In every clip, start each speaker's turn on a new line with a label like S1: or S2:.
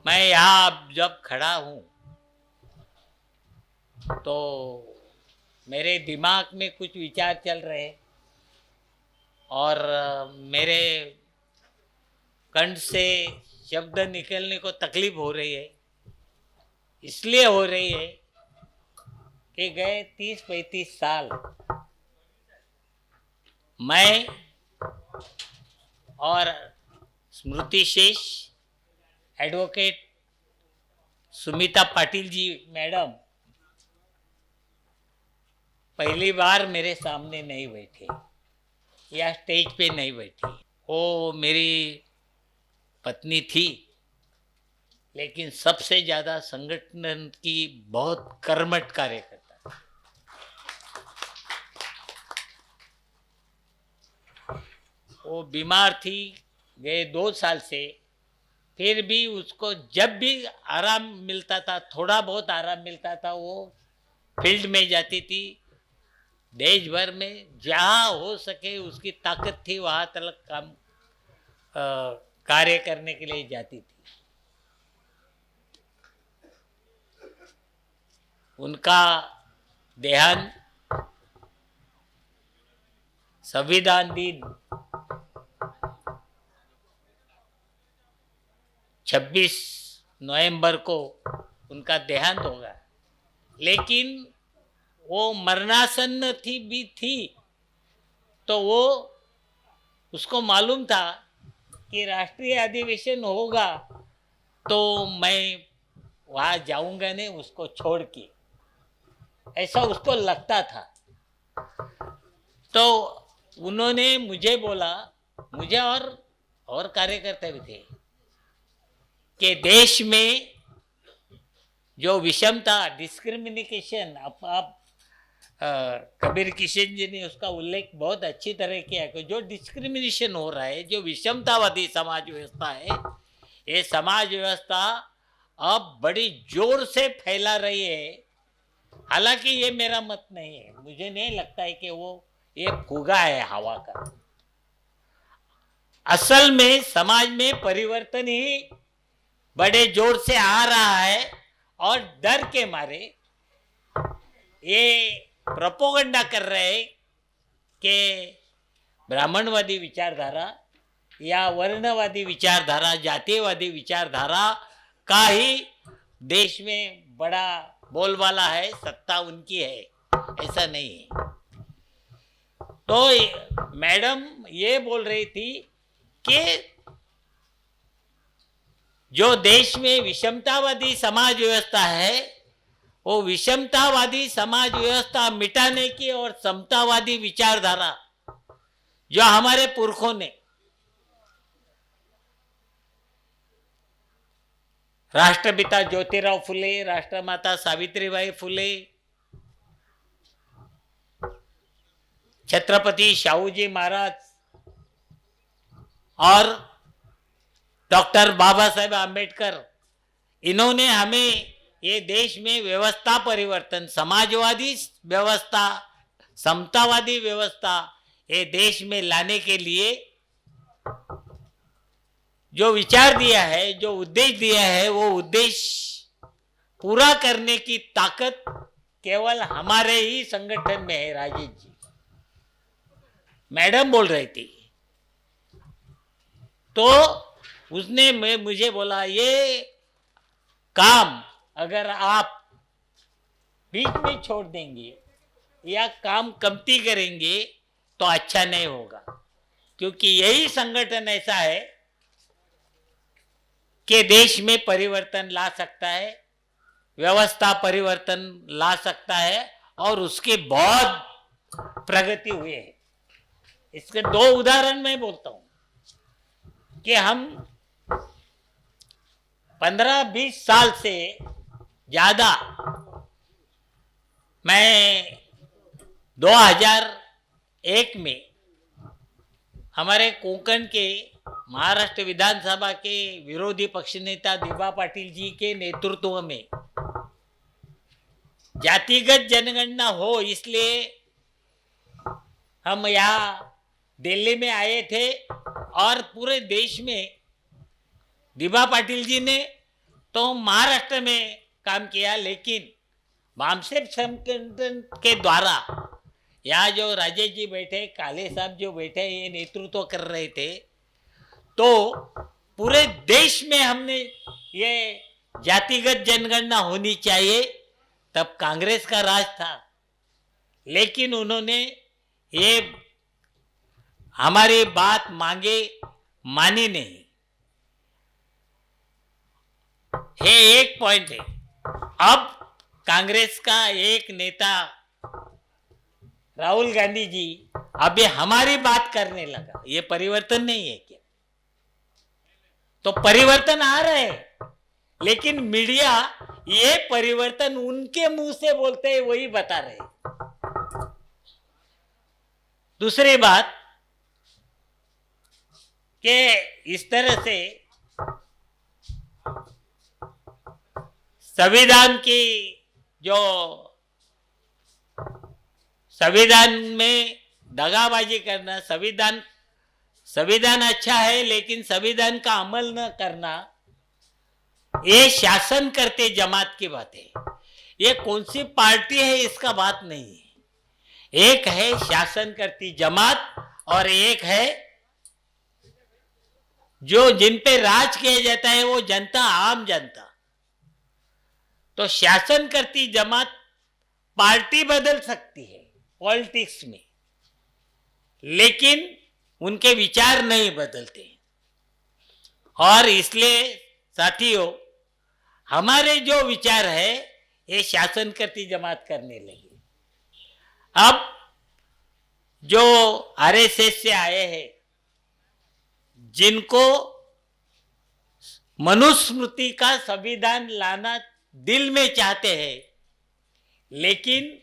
S1: मैं यहाँ जब खड़ा हूँ तो मेरे दिमाग में कुछ विचार चल रहे हैं और मेरे कंठ से शब्द निकलने को तकलीफ हो रही है। इसलिए हो रही है कि गए 30-35 साल मैं और स्मृति शेष, एडवोकेट सुमिता पाटिल जी मैडम पहली बार मेरे सामने नहीं बैठे या स्टेज पे नहीं बैठी। वो मेरी पत्नी थी, लेकिन सबसे ज़्यादा संगठन की बहुत कर्मठ कार्यकर्ता। वो बीमार थी गए 2 साल से, फिर भी उसको जब भी आराम मिलता था, थोड़ा बहुत आराम मिलता था, वो फील्ड में जाती थी। देश भर में जहाँ हो सके उसकी ताकत थी वहाँ तक काम कार्य करने के लिए जाती थी। उनका देहांत संविधान दिन 26 नवंबर को उनका देहांत होगा, लेकिन वो मरणासन्न थी तो वो उसको मालूम था कि राष्ट्रीय अधिवेशन होगा तो मैं वहाँ जाऊंगा नहीं उसको छोड़ के, ऐसा उसको लगता था। तो उन्होंने मुझे बोला, मुझे और कार्यकर्ता भी थे, कि देश में जो विषमता, डिस्क्रिमिनेशन, आप कबीर किशन जी ने उसका उल्लेख बहुत अच्छी तरह किया कि जो डिस्क्रिमिनेशन हो रहा है, जो विषमतावादी समाज व्यवस्था है, ये समाज व्यवस्था अब बड़ी जोर से फैला रही है। हालांकि ये मेरा मत नहीं है, मुझे नहीं लगता है कि वो ये फूगा है हवा का। असल में समाज में परिवर्तन ही बड़े जोर से आ रहा है और डर के मारे ये प्रोपोगंडा कर रहे हैं कि ब्राह्मणवादी विचारधारा या वर्णवादी विचारधारा, जातीयवादी विचारधारा का ही देश में बड़ा बोलबाला है, सत्ता उनकी है। ऐसा नहीं है। तो मैडम ये बोल रही थी कि जो देश में विषमतावादी समाज व्यवस्था है, वो विषमतावादी समाज व्यवस्था मिटाने की और समतावादी विचारधारा जो हमारे पुरखों ने राष्ट्रपिता ज्योतिराव फुले, राष्ट्रमाता सावित्रीबाई फुले, छत्रपति शाहूजी महाराज और डॉक्टर बाबा साहेब आम्बेडकर, इन्होंने हमें ये देश में व्यवस्था परिवर्तन, समाजवादी व्यवस्था, समतावादी व्यवस्था ये देश में लाने के लिए जो विचार दिया है, जो उद्देश्य दिया है, वो उद्देश्य पूरा करने की ताकत केवल हमारे ही संगठन में है। राजेश जी, मैडम बोल रही थी, तो उसने मुझे बोला, ये काम अगर आप बीच में छोड़ देंगे या काम कमती करेंगे तो अच्छा नहीं होगा, क्योंकि यही संगठन ऐसा है कि देश में परिवर्तन ला सकता है, व्यवस्था परिवर्तन ला सकता है और उसके बहुत प्रगति हुई है। इसके 2 उदाहरण मैं बोलता हूं कि हम 15-20 साल से ज्यादा, मैं 2001 में हमारे कोंकण के महाराष्ट्र विधानसभा के विरोधी पक्ष नेता दिबा पाटिल जी के नेतृत्व में जातिगत जनगणना हो, इसलिए हम यहाँ दिल्ली में आए थे और पूरे देश में दिबा पाटिल जी ने तो महाराष्ट्र में काम किया, लेकिन भामसेन संगठन के द्वारा यहाँ जो राजेश जी बैठे, काले साहब जो बैठे, ये नेतृत्व कर रहे थे, तो पूरे देश में हमने ये जातिगत जनगणना होनी चाहिए, तब कांग्रेस का राज था, लेकिन उन्होंने ये हमारी बात मानी नहीं। ये एक पॉइंट है। अब कांग्रेस का एक नेता राहुल गांधी जी अभी हमारी बात करने लगा, ये परिवर्तन नहीं है क्या? तो परिवर्तन आ रहे हैं, लेकिन मीडिया ये परिवर्तन उनके मुंह से बोलते हैं वही बता रहे हैं। दूसरी बात कि इस तरह से संविधान की जो संविधान में दगाबाजी करना, संविधान अच्छा है लेकिन संविधान का अमल न करना, ये शासन करते जमात की बात है। ये कौन सी पार्टी है इसका बात नहीं है। एक है शासन करती जमात और एक है जो जिन पे राज किया जाता है वो जनता, आम जनता। तो शासन करती जमात पार्टी बदल सकती है पॉलिटिक्स में, लेकिन उनके विचार नहीं बदलते। और इसलिए साथियों, हमारे जो विचार है ये शासन करती जमात करने लगी। अब जो आरएसएस से आए हैं, जिनको मनुस्मृति का संविधान लाना दिल में चाहते हैं, लेकिन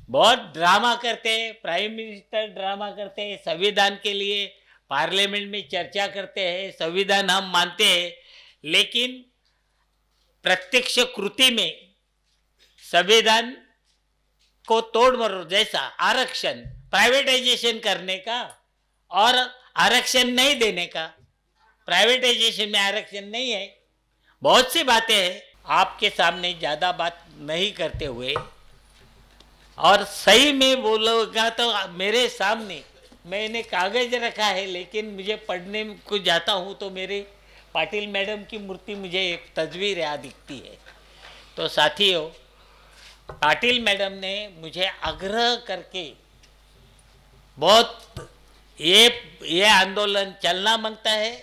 S1: बहुत ड्रामा करते हैं, प्राइम मिनिस्टर ड्रामा करते हैं, संविधान के लिए पार्लियामेंट में चर्चा करते हैं, संविधान हम मानते हैं, लेकिन प्रत्यक्ष कृति में संविधान को तोड़ मरोड़, जैसा आरक्षण, प्राइवेटाइजेशन करने का और आरक्षण नहीं देने का। प्राइवेटाइजेशन में आरक्षण नहीं है, बहुत सी बातें हैं। आपके सामने ज़्यादा बात नहीं करते हुए और सही में बोलोगा तो मेरे सामने मैंने कागज रखा है, लेकिन मुझे पढ़ने को जाता हूँ तो मेरे पाटिल मैडम की मूर्ति मुझे एक तस्वीर यहाँ दिखती है। तो साथियों, पाटिल मैडम ने मुझे आग्रह करके बहुत ये आंदोलन चलना मांगता है।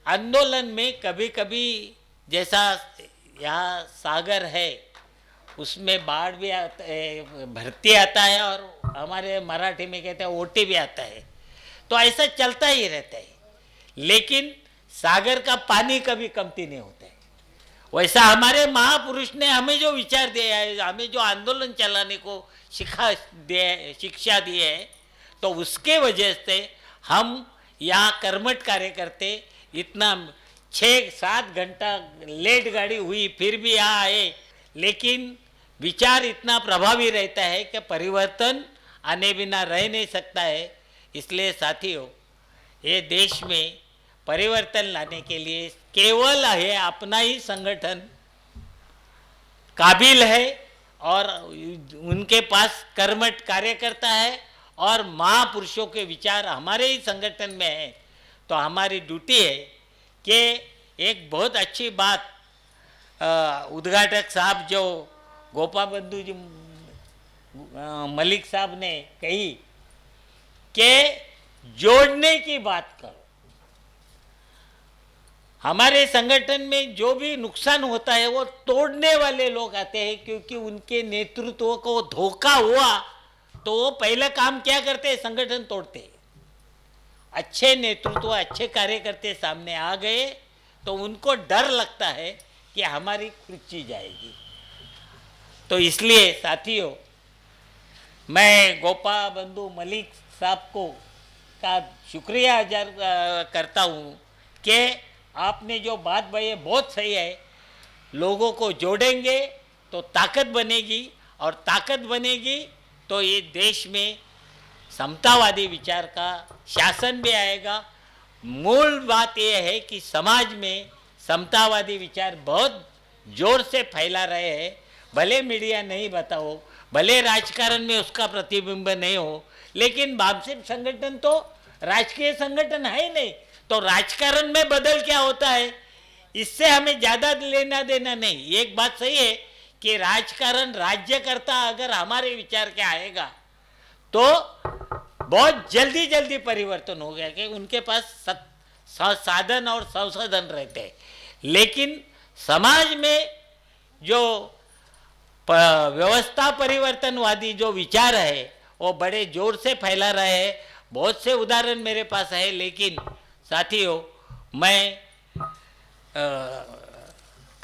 S1: आंदोलन में कभी कभी जैसा यहाँ सागर है उसमें बाढ़ भी आता है, भर्ती आता है, और हमारे मराठी में कहते हैं ओटी भी आता है। तो ऐसा चलता ही रहता है, लेकिन सागर का पानी कभी कमती नहीं होता है। वैसा हमारे महापुरुष ने हमें जो विचार दिया है, हमें जो आंदोलन चलाने को शिक्षा दी है, तो उसके वजह से हम यहाँ कर्मठ कार्य करते, इतना 6-7 घंटा लेट गाड़ी हुई फिर भी यहाँ आए, लेकिन विचार इतना प्रभावी रहता है कि परिवर्तन आने बिना रह नहीं सकता है। इसलिए साथियों, ये देश में परिवर्तन लाने के लिए केवल है अपना ही संगठन काबिल है, और उनके पास कर्मठ कार्यकर्ता है, और महापुरुषों के विचार हमारे ही संगठन में है। तो हमारी ड्यूटी है कि एक बहुत अच्छी बात उद्घाटक साहब जो गोपा बंधु जी मलिक साहब ने कही कि जोड़ने की बात करो। हमारे संगठन में जो भी नुकसान होता है वो तोड़ने वाले लोग आते हैं, क्योंकि उनके नेतृत्व को धोखा हुआ तो वो पहला काम क्या करते हैं, संगठन तोड़ते हैं। अच्छे नेतृत्व, अच्छे कार्यकर्ते सामने आ गए तो उनको डर लगता है कि हमारी खुर्ची जाएगी। तो इसलिए साथियों, मैं गोपा बंधु मलिक साहब को का शुक्रिया अदा करता हूँ कि आपने जो बात बताई बहुत सही है। लोगों को जोड़ेंगे तो ताकत बनेगी, और ताकत बनेगी तो ये देश में समतावादी विचार का शासन भी आएगा। मूल बात यह है कि समाज में समतावादी विचार बहुत जोर से फैला रहे हैं, भले मीडिया नहीं बताओ, भले राजकारण में उसका प्रतिबिंब नहीं हो, लेकिन बापसिप संगठन तो राजकीय संगठन है ही नहीं, तो राजकारण में बदल क्या होता है इससे हमें ज्यादा लेना देना नहीं। एक बात सही है कि राजकारण राज्य करता अगर हमारे विचार के आएगा तो बहुत जल्दी जल्दी परिवर्तन हो गया कि उनके पास साधन और संसाधन रहते हैं, लेकिन समाज में जो व्यवस्था परिवर्तनवादी जो विचार है वो बड़े जोर से फैला रहे हैं। बहुत से उदाहरण मेरे पास है, लेकिन साथियों मैं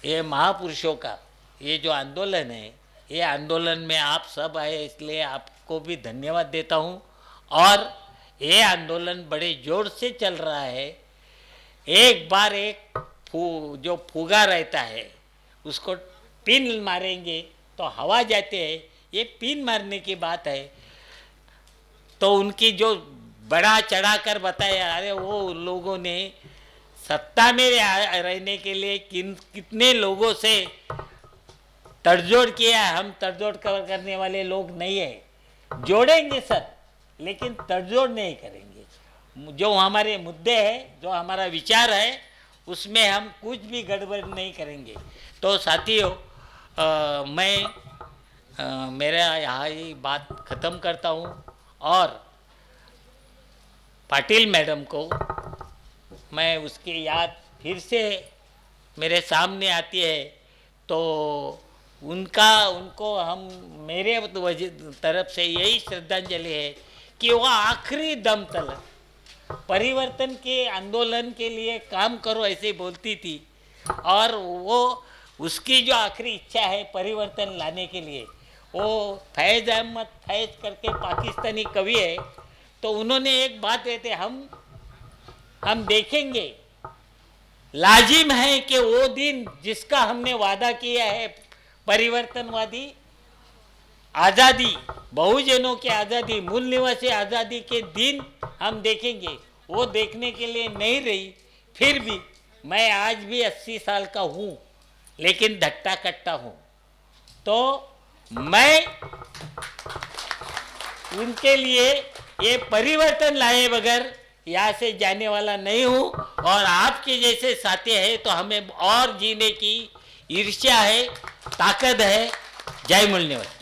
S1: ये महापुरुषों का ये जो आंदोलन है, ये आंदोलन में आप सब आए इसलिए आपको भी धन्यवाद देता हूँ। और ये आंदोलन बड़े जोर से चल रहा है। एक बार एक जो फुगा रहता है उसको पिन मारेंगे तो हवा जाते हैं, ये पिन मारने की बात है। तो उनकी जो बड़ा चढ़ा कर बताया, अरे वो लोगों ने सत्ता में रहने के लिए कितने लोगों से तड़जोड़ किया। हम तड़जोड़ करने वाले लोग नहीं है, जोड़ेंगे सर लेकिन तड़जोड़ नहीं करेंगे। जो हमारे मुद्दे हैं, जो हमारा विचार है, उसमें हम कुछ भी गड़बड़ नहीं करेंगे। तो साथियों मैं मेरा यहाँ ही बात ख़त्म करता हूँ और पाटिल मैडम को मैं उसकी याद फिर से मेरे सामने आती है तो उनको हम मेरे तरफ से यही श्रद्धांजलि है कि वो आखिरी दम तक परिवर्तन के आंदोलन के लिए काम करो ऐसे बोलती थी। और वो उसकी जो आखिरी इच्छा है परिवर्तन लाने के लिए, वो फैज़ अहमद फैज़ करके पाकिस्तानी कवि है, तो उन्होंने एक बात कहते, हम देखेंगे, लाजिम है कि वो दिन जिसका हमने वादा किया है परिवर्तनवादी आज़ादी, बहुजनों की आज़ादी, मूल निवासी आज़ादी के दिन हम देखेंगे। वो देखने के लिए नहीं रही। फिर भी मैं आज भी 80 साल का हूँ लेकिन धट्टा कट्टा हूँ, तो मैं उनके लिए ये परिवर्तन लाए बगैर यहाँ से जाने वाला नहीं हूँ। और आपके जैसे साथी है तो हमें और जीने की ईर्ष्या है, ताकत है। जय मूल निवासी।